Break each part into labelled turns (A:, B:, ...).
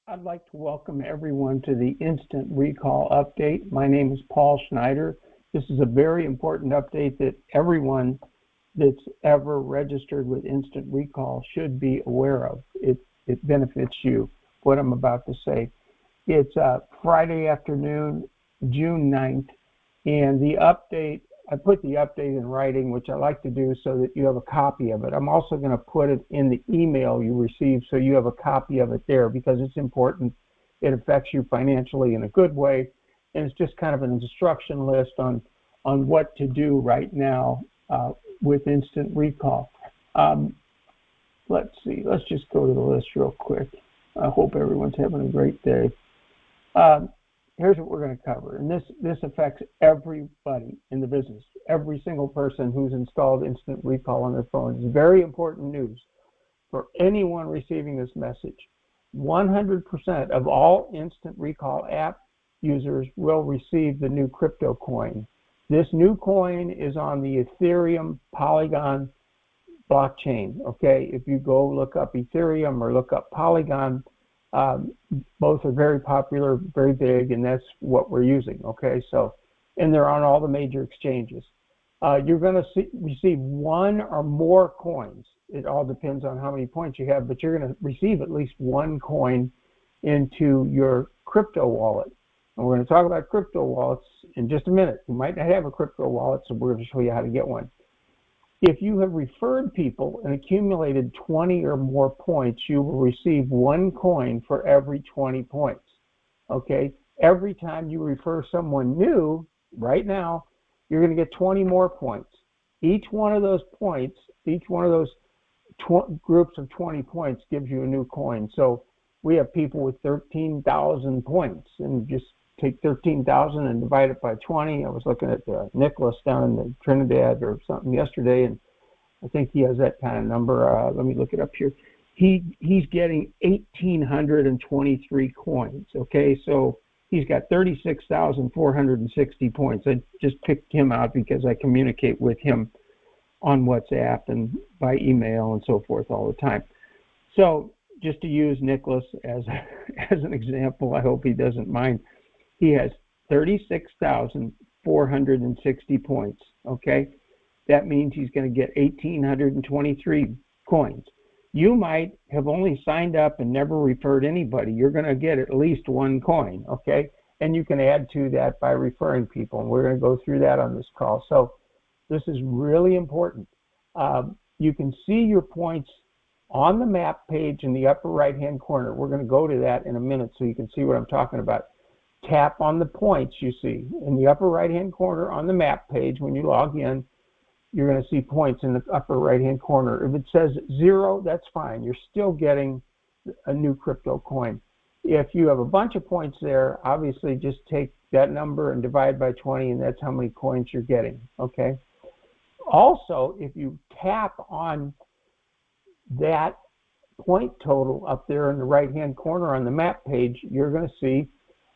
A: I'd like to welcome everyone to the Instant Recall update. My name is Paul Schneider. This is a very important update that everyone that's ever registered with Instant Recall should be aware of. It benefits you, what I'm about to say. It's Friday afternoon, June 9th, and the update, I put the update in writing, which I like to do so that you have a copy of it. I'm also going to put it in the email you receive so you have a copy of it there because it's important. It affects you financially in a good way, and it's just kind of an instruction list on what to do right now with Instant Recall. Let's see, let's just go to the list real quick. I hope everyone's having a great day. Here's what we're going to cover, and this affects everybody in the business, every single person who's installed Instant Recall on their phone. It's very important news for anyone receiving this message. 100% of all Instant Recall app users will receive the new crypto coin. This new coin is on the Ethereum Polygon blockchain. Okay, if you go look up Ethereum or look up Polygon, both are very popular, very big, and that's what we're using. Okay, so, and they're on all the major exchanges. You're going to receive one or more coins. It all depends on how many points you have, but you're going to receive at least one coin into your crypto wallet. And we're going to talk about crypto wallets in just a minute. You might not have a crypto wallet, so we're going to show you how to get one. If you have referred people and accumulated 20 or more points, you will receive one coin for every 20 points. Okay? Every time you refer someone new, right now, you're going to get 20 more points. Each one of those points, each one of those groups of 20 points gives you a new coin. So we have people with 13,000 points, and just take 13,000 and divide it by 20. I was looking at Nicholas down in Trinidad or something yesterday, and I think he has that kind of number. Let me look it up here. He's getting 1,823 coins. Okay, so he's got 36,460 points. I just picked him out because I communicate with him on WhatsApp and by email and so forth all the time. So just to use Nicholas as an example, I hope he doesn't mind. He has 36,460 points, okay? That means he's going to get 1,823 coins. You might have only signed up and never referred anybody. You're going to get at least one coin, okay? And you can add to that by referring people, and we're going to go through that on this call. So this is really important. You can see your points on the map page in the upper right-hand corner. We're going to go to that in a minute so you can see what I'm talking about. Tap on the points you see in the upper right-hand corner on the map page. When you log in, you're going to see points in the upper right-hand corner. If it says 0, that's fine. You're still getting a new crypto coin. If you have a bunch of points there, obviously just take that number and divide by 20, and that's how many coins you're getting, okay? Also, if you tap on that point total up there in the right-hand corner on the map page, you're going to see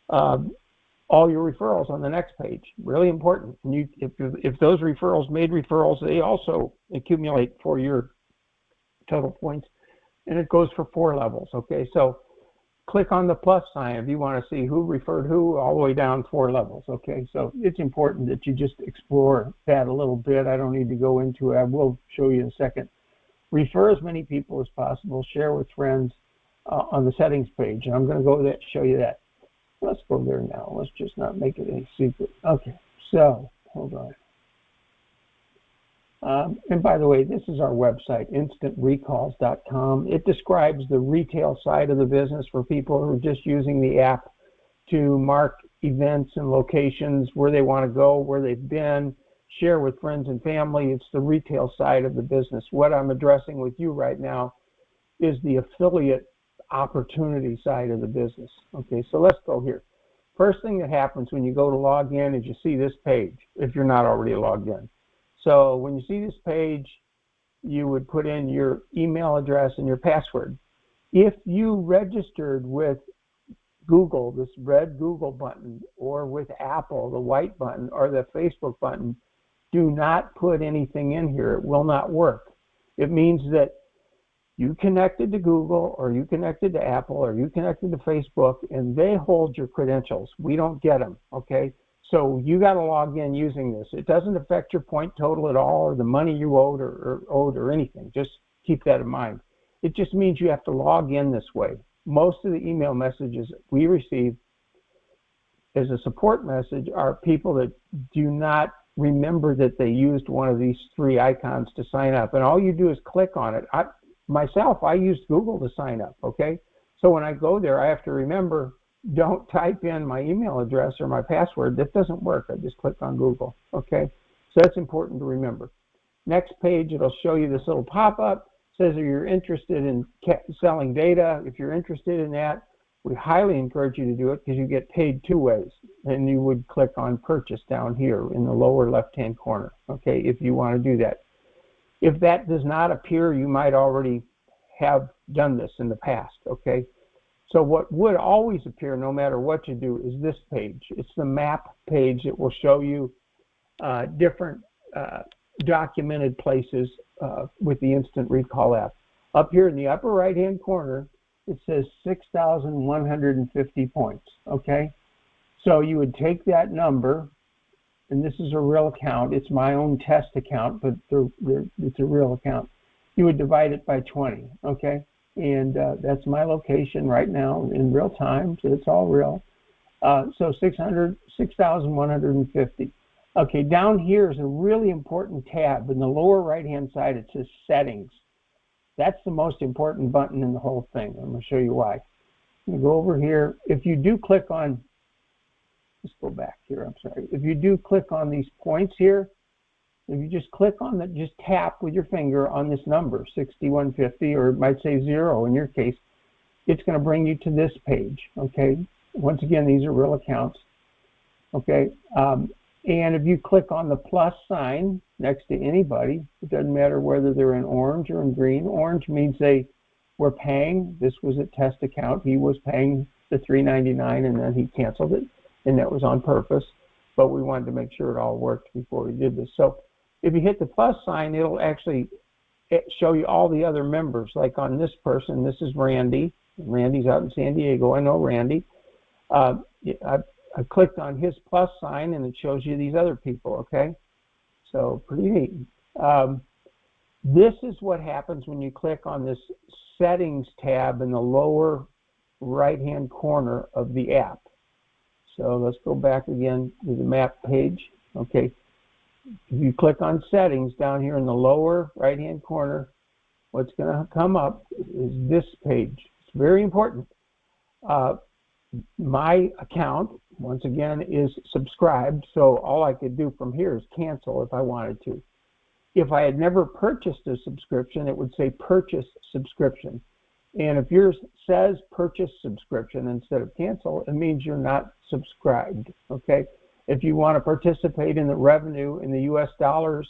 A: all your referrals on the next page. Really important. And if those referrals made referrals, they also accumulate for your total points, and it goes for 4 levels. Okay, so click on the plus sign if you want to see who referred who all the way down 4 levels. Okay, so it's important that you just explore that a little bit. I don't need to go into it. I will show you in a second. Refer as many people as possible. Share with friends on the settings page. And I'm going to go there, show you that. Let's go there now. Let's just not make it a secret. Okay, so hold on. And by the way, this is our website, instantrecalls.com. It describes the retail side of the business for people who are just using the app to mark events and locations, where they want to go, where they've been, share with friends and family. It's the retail side of the business. What I'm addressing with you right now is the affiliate opportunity side of the business. Okay, so let's go here. First thing that happens when you go to log in is you see this page, if you're not already logged in. So when you see this page, you would put in your email address and your password. If you registered with Google, this red Google button, or with Apple, the white button, or the Facebook button, do not put anything in here. It will not work. It means that You connected to Google, or you connected to Apple, or you connected to Facebook, and they hold your credentials. We don't get them, okay? So you got to log in using this. It doesn't affect your point total at all, or the money you owed or anything. Just keep that in mind. It just means you have to log in this way. Most of the email messages we receive as a support message are people that do not remember that they used one of these three icons to sign up. And all you do is click on it. I used Google to sign up, okay? So when I go there, I have to remember, don't type in my email address or my password. That doesn't work. I just click on Google, okay? So that's important to remember. Next page, it'll show you this little pop-up. It says if you're interested in selling data, if you're interested in that, we highly encourage you to do it because you get paid two ways. And you would click on purchase down here in the lower left-hand corner, okay, if you want to do that. If that does not appear, you might already have done this in the past, okay? So what would always appear no matter what you do is this page. It's the map page that will show you different documented places with the Instant Recall app. Up here in the upper right-hand corner, it says 6,150 points, okay? So you would take that number, and this is a real account. It's my own test account, but it's a real account. You would divide it by 20, okay? And that's my location right now in real time, so it's all real. So 6,150. Okay, down here is a really important tab. In the lower right-hand side, it says Settings. That's the most important button in the whole thing. I'm going to show you why. I'm going to go over here. If you do click on, let's go back here, I'm sorry. If you do click on these points here, if you just click on that, just tap with your finger on this number, 6150, or it might say 0 in your case, it's going to bring you to this page, okay? Once again, these are real accounts, okay? And if you click on the plus sign next to anybody, it doesn't matter whether they're in orange or in green. Orange means they were paying. This was a test account. He was paying the $3.99 and then he canceled it, and that was on purpose. But we wanted to make sure it all worked before we did this. So if you hit the plus sign, it'll actually show you all the other members. Like on this person, this is Randy. Randy's out in San Diego. I know Randy. I clicked on his plus sign and it shows you these other people, okay? So pretty neat. This is what happens when you click on this Settings tab in the lower right-hand corner of the app. So let's go back again to the map page, okay? If you click on Settings down here in the lower right-hand corner, what's going to come up is this page. It's very important. My account, once again, is subscribed, so all I could do from here is cancel if I wanted to. If I had never purchased a subscription, it would say purchase subscription. And if yours says purchase subscription instead of cancel, it means you're not subscribed, okay? If you want to participate in the revenue in the US dollars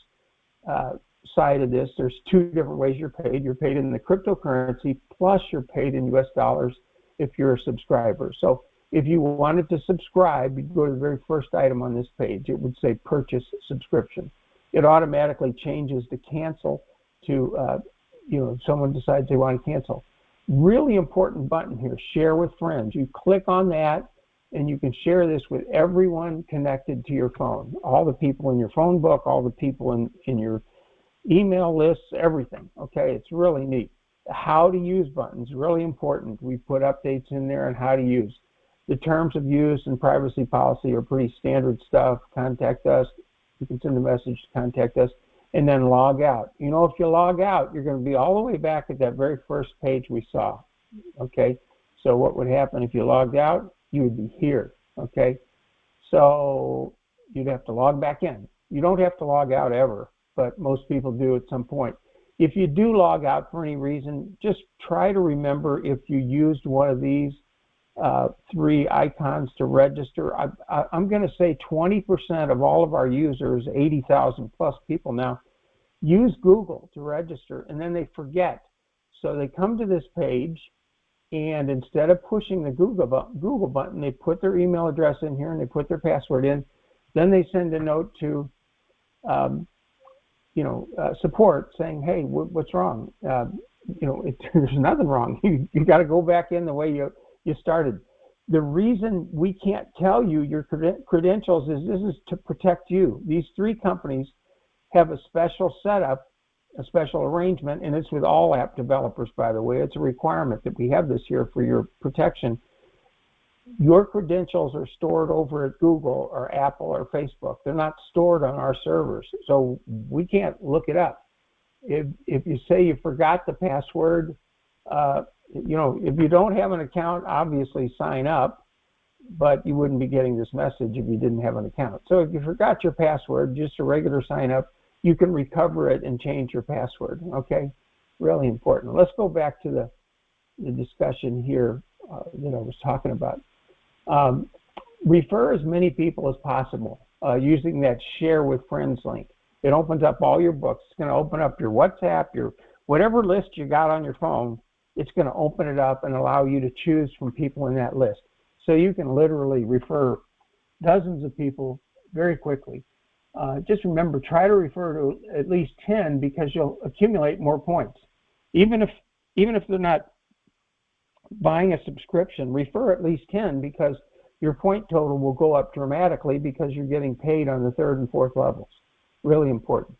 A: side of this, there's two different ways you're paid. You're paid in the cryptocurrency, plus you're paid in US dollars if you're a subscriber. So if you wanted to subscribe, you'd go to the very first item on this page. It would say purchase subscription. It automatically changes to cancel to, if someone decides they want to cancel. Really important button here, share with friends. You click on that and you can share this with everyone connected to your phone. All the people in your phone book, all the people in your email lists, everything, okay? It's really neat. How to use buttons, really important. We put updates in there on how to use. The terms of use and privacy policy are pretty standard stuff. Contact us. You can send a message to contact us and then log out. You know, if you log out, you're going to be all the way back at that very first page we saw, okay? So what would happen if you logged out? You would be here, okay? So you'd have to log back in. You don't have to log out ever, but most people do at some point. If you do log out for any reason, just try to remember if you used one of these three icons to register. I'm going to say 20% of all of our users, 80,000 plus people now, use Google to register, and then they forget. So they come to this page, and instead of pushing the Google button, they put their email address in here and they put their password in. Then they send a note to support saying, hey, what's wrong? there's nothing wrong. You got to go back in the way you started. The reason we can't tell you your credentials is this is to protect you. These three companies have a special setup, a special arrangement, and it's with all app developers, by the way. It's a requirement that we have this here for your protection. Your credentials are stored over at Google or Apple or Facebook. They're not stored on our servers, so we can't look it up. If you say you forgot the password, if you don't have an account, obviously sign up, but you wouldn't be getting this message if you didn't have an account. So if you forgot your password, just a regular sign up, you can recover it and change your password, okay? Really important. Let's go back to the discussion here that I was talking about. Refer as many people as possible using that share with friends link. It opens up all your books. It's going to open up your WhatsApp, your whatever list you got on your phone. It's going to open it up and allow you to choose from people in that list. So you can literally refer dozens of people very quickly. Just remember, try to refer to at least 10 because you'll accumulate more points. Even if they're not buying a subscription, refer at least 10 because your point total will go up dramatically because you're getting paid on the third and fourth levels. Really important.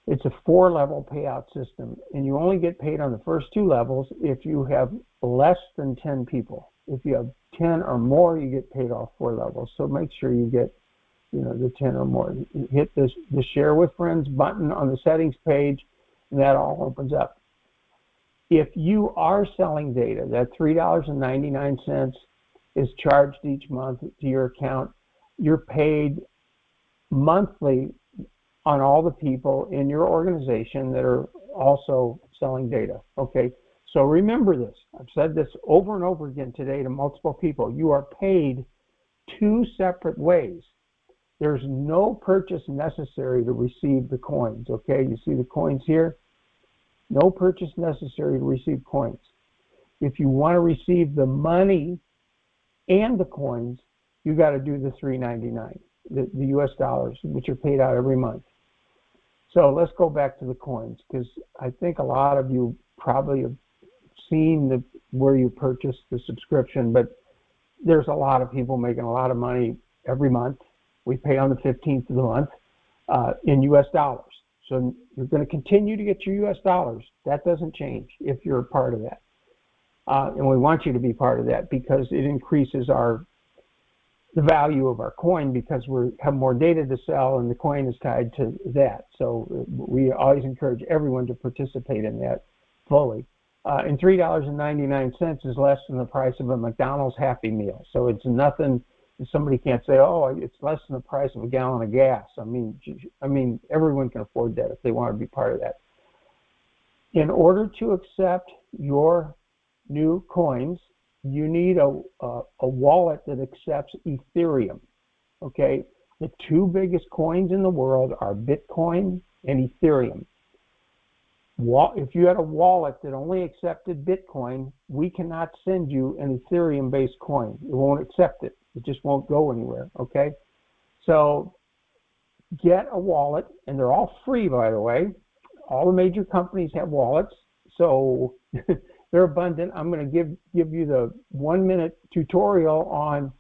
A: It's a 4-level payout system, and you only get paid on the first 2 levels if you have less than 10 people. If you have 10 or more, you get paid off 4 levels. So make sure you get, the 10 or more. Hit the Share with Friends button on the settings page, and that all opens up. If you are selling data, that $3.99 is charged each month to your account. You're paid monthly on all the people in your organization that are also selling data, okay? So remember this. I've said this over and over again today to multiple people. You are paid 2 separate ways. There's no purchase necessary to receive the coins, okay? You see the coins here? No purchase necessary to receive coins. If you want to receive the money and the coins, you got to do the $3.99, the US dollars, which are paid out every month. So let's go back to the coins, because I think a lot of you probably have seen where you purchase the subscription, but there's a lot of people making a lot of money every month. We pay on the 15th of the month in US dollars. So you're going to continue to get your US dollars. That doesn't change if you're a part of that. And we want you to be part of that because it increases the value of our coin because we have more data to sell and the coin is tied to that. So we always encourage everyone to participate in that fully. And $3.99 is less than the price of a McDonald's Happy Meal. So it's nothing. Somebody can't say, oh, it's less than the price of a gallon of gas. I mean, everyone can afford that if they want to be part of that. In order to accept your new coins, you need a wallet that accepts Ethereum, okay? The 2 biggest coins in the world are Bitcoin and Ethereum. If you had a wallet that only accepted Bitcoin, we cannot send you an Ethereum-based coin. It won't accept it. It just won't go anywhere, okay? So get a wallet, and they're all free, by the way. All the major companies have wallets, so they're abundant. I'm going to give you the 1-minute tutorial on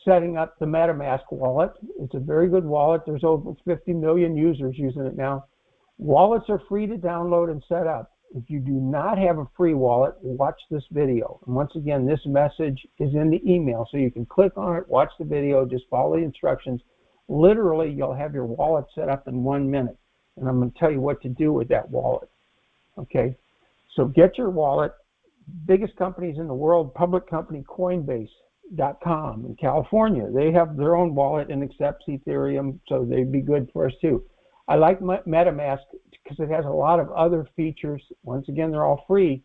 A: setting up the MetaMask wallet. It's a very good wallet. There's over 50 million users using it now. Wallets are free to download and set up. If you do not have a free wallet, watch this video. And once again, this message is in the email, so you can click on it, watch the video, just follow the instructions. Literally, you'll have your wallet set up in 1 minute. And I'm going to tell you what to do with that wallet, okay? So get your wallet. Biggest companies in the world, public company Coinbase.com in California. They have their own wallet and accepts Ethereum, so they'd be good for us too. I like MetaMask because it has a lot of other features. Once again, they're all free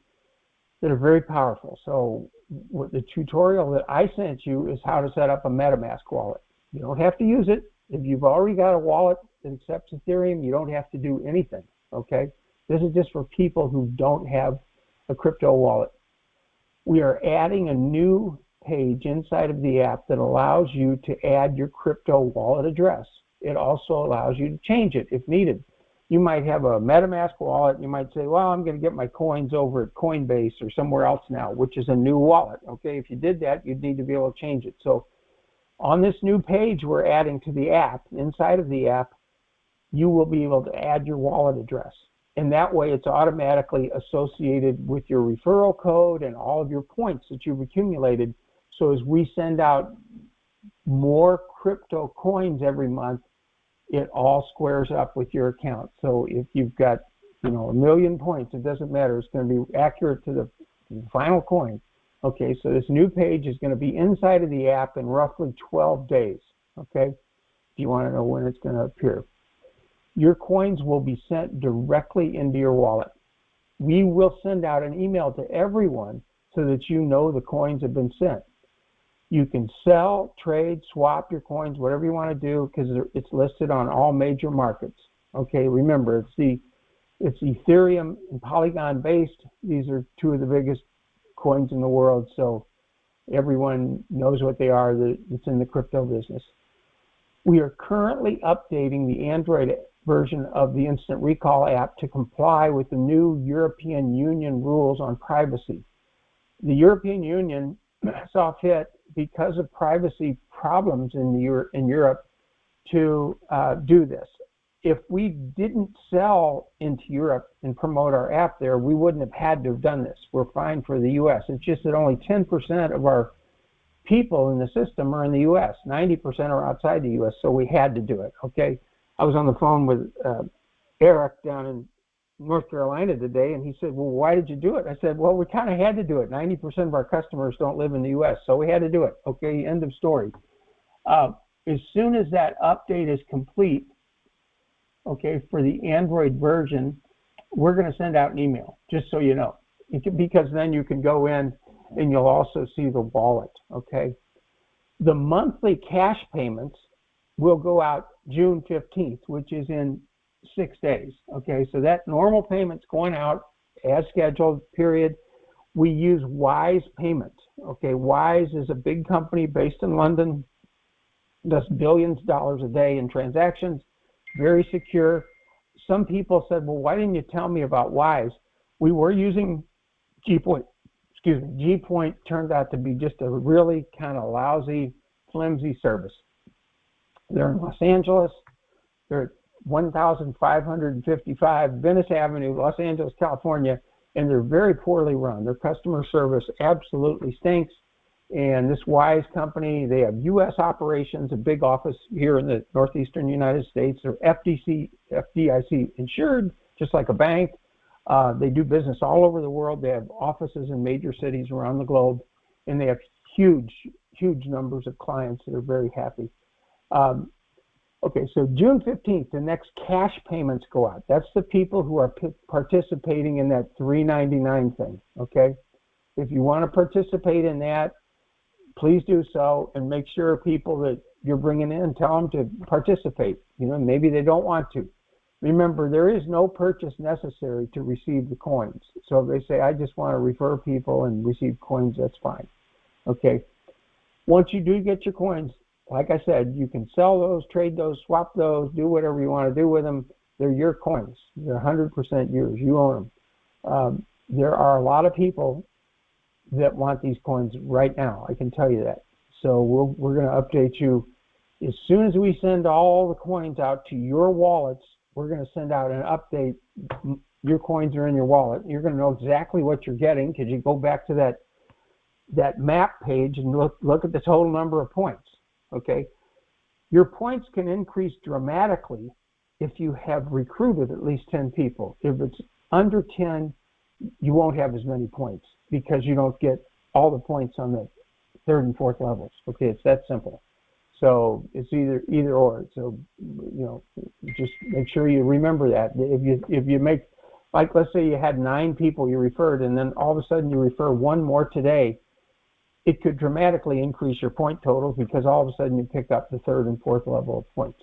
A: that are very powerful. So the tutorial that I sent you is how to set up a MetaMask wallet. You don't have to use it. If you've already got a wallet that accepts Ethereum, you don't have to do anything, okay? This is just for people who don't have a crypto wallet. We are adding a new page inside of the app that allows you to add your crypto wallet address. It also allows you to change it if needed. You might have a MetaMask wallet. You might say, well, I'm going to get my coins over at Coinbase or somewhere else now, which is a new wallet. Okay, if you did that, you'd need to be able to change it. So on this new page we're adding to the app, inside of the app, you will be able to add your wallet address. And that way it's automatically associated with your referral code and all of your points that you've accumulated. So as we send out more crypto coins every month, it all squares up with your account. So if you've got, 1 million points, it doesn't matter. It's going to be accurate to the final coin. Okay, so this new page is going to be inside of the app in roughly 12 days. Okay, if you want to know when it's going to appear. Your coins will be sent directly into your wallet. We will send out an email to everyone so that you know the coins have been sent. You can sell, trade, swap your coins, whatever you want to do, because it's listed on all major markets. Okay, remember, it's Ethereum and Polygon based. These are two of the biggest coins in the world, so everyone knows what they are that's in the crypto business. We are currently updating the Android version of the Instant Recall app to comply with the new European Union rules on privacy. The European Union saw fit, because of privacy problems in Europe, to do this. If we didn't sell into Europe and promote our app there, we wouldn't have had to have done this. We're fine for the US. It's just that only 10% of our people in the system are in the US. 90% are outside the US, so we had to do it, okay? I was on the phone with Eric down in North Carolina today, and he said, well, why did you do it? I said, well, we kind of had to do it. 90% of our customers don't live in the US, so we had to do it. Okay, end of story. As soon as that update is complete, okay, for the Android version, we're going to send out an email, just so you know, because then you can go in and you'll also see the wallet, okay? The monthly cash payments will go out June 15th, which is in 6 days, okay? So that normal payment's going out as scheduled, period. We use Wise Payment, okay? Wise is a big company based in London, does billions of dollars a day in transactions, very secure. Some people said, well, why didn't you tell me about Wise? We were using Gpoint. Gpoint turned out to be just a really kind of lousy, flimsy service. They're in Los Angeles. They're at 1555 Venice Avenue, Los Angeles, California, and they're very poorly run. Their customer service absolutely stinks. And this Wise company, they have U.S. operations, a big office here in the northeastern United States. They're FDIC insured, just like a bank. They do business all over the world. They have offices in major cities around the globe, and they have huge numbers of clients that are very happy. Okay, so June 15th, the next cash payments go out. That's the people who are participating in that $3.99 thing, okay? If you want to participate in that, please do so, and make sure people that you're bringing in, tell them to participate. Maybe they don't want to. Remember, there is no purchase necessary to receive the coins. So if they say, I just want to refer people and receive coins, that's fine, okay? Once you do get your coins, like I said, you can sell those, trade those, swap those, do whatever you want to do with them. They're your coins. They're 100% yours. You own them. There are a lot of people that want these coins right now. I can tell you that. So we're going to update you. As soon as we send all the coins out to your wallets, we're going to send out an update. Your coins are in your wallet. You're going to know exactly what you're getting, because you go back to that map page and look at the total number of points. Okay, your points can increase dramatically if you have recruited at least 10 people. If it's under 10, you won't have as many points, because you don't get all the points on the third and fourth levels. Okay, it's that simple. So it's either or. So just make sure you remember that. If you make, like, let's say you had 9 people you referred, and then all of a sudden you refer one more today, it could dramatically increase your point totals, because all of a sudden you pick up the third and fourth level of points.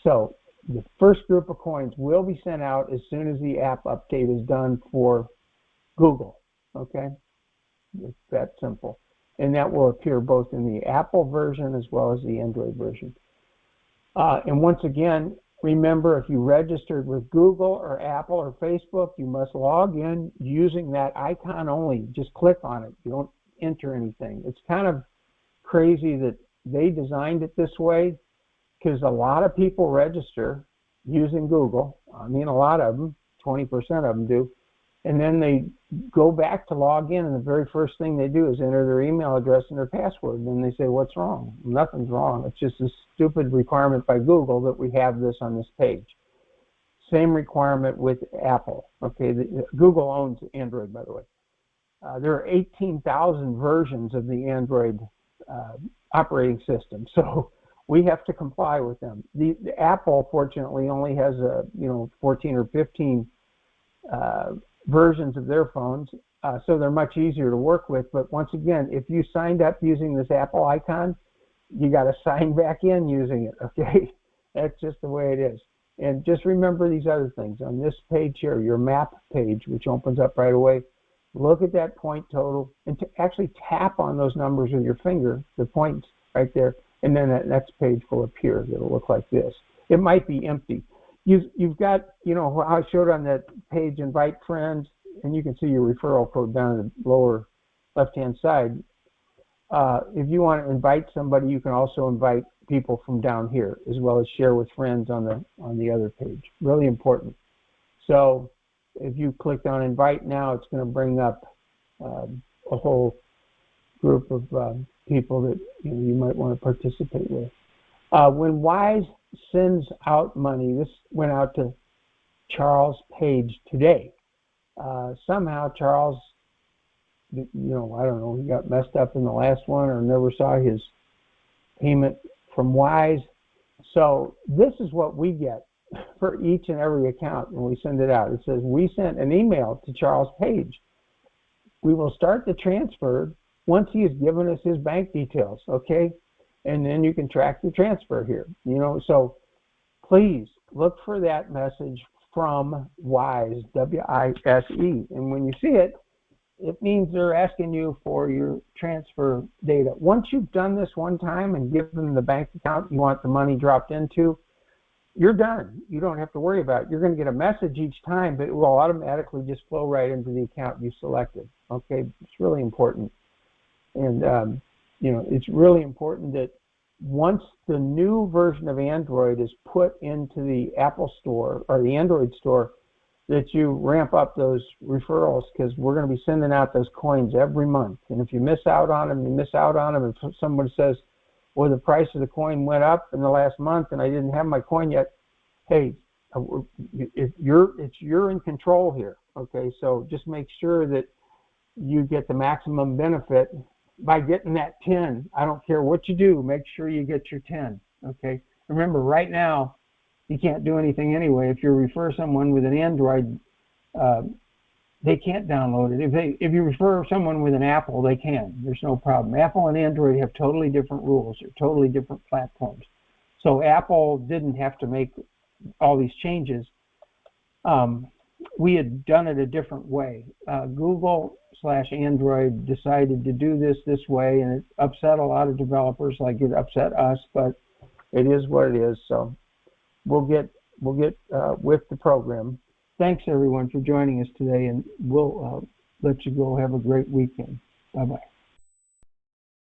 A: So the first group of coins will be sent out as soon as the app update is done for Google. Okay, it's that simple. And that will appear both in the Apple version as well as the Android version. And once again, Remember, if you registered with Google or Apple or Facebook, you must log in using that icon only. Just click on it. You don't enter anything. It's kind of crazy that they designed it this way because a lot of people register using Google. I mean, a lot of them, 20% of them do. And then they go back to log in, and the very first thing they do is enter their email address and their password. And then they say, what's wrong? Nothing's wrong. It's just a stupid requirement by Google that we have this on this page. Same requirement with Apple. Okay, Google owns Android, by the way. There are 18,000 versions of the Android operating system, so we have to comply with them. The Apple, fortunately, only has 14 or 15 versions of their phones, so they're much easier to work with. But once again, if you signed up using this Apple icon, you got to sign back in using it. Okay, that's just the way it is. And just remember these other things on this page here, your map page, which opens up right away. Look at that point total and to actually tap on those numbers with your finger, the points right there, and then that next page will appear. It'll look like this. It might be empty. You've got, how I showed on that page, invite friends, and you can see your referral code down in the lower left-hand side. If you want to invite somebody, you can also invite people from down here, as well as share with friends on the other page. Really important. So if you clicked on invite now, it's going to bring up a whole group of people that you might want to participate with. When Wise sends out money, this went out to Charles Page today. Somehow Charles, I don't know, he got messed up in the last one or never saw his payment from Wise. So this is what we get for each and every account when we send it out. It says, we sent an email to Charles Page. We will start the transfer once he has given us his bank details, okay? And then you can track the transfer here, so please look for that message from Wise, W-I-S-E. And when you see it, it means they're asking you for your transfer data. Once you've done this one time and given them the bank account you want the money dropped into, you're done. You don't have to worry about it. You're going to get a message each time, but it will automatically just flow right into the account you selected. Okay, it's really important. And, it's really important that once the new version of Android is put into the Apple Store or the Android Store, that you ramp up those referrals, because we're going to be sending out those coins every month. And if you miss out on them, you miss out on them. If someone says, well, the price of the coin went up in the last month and I didn't have my coin yet, hey, you're in control here. Okay, so just make sure that you get the maximum benefit by getting that 10. I don't care what you do, make sure you get your 10. Okay, remember, right now you can't do anything anyway. If you refer someone with an Android, they can't download it. If you refer someone with an Apple, they can. There's no problem. Apple and Android have totally different rules. They're totally different platforms. So Apple didn't have to make all these changes. We had done it a different way. Google/Android decided to do this way, and it upset a lot of developers, like it upset us, but it is what it is. So we'll get with the program. Thanks everyone for joining us today, and we'll let you go. Have a great weekend. Bye-bye.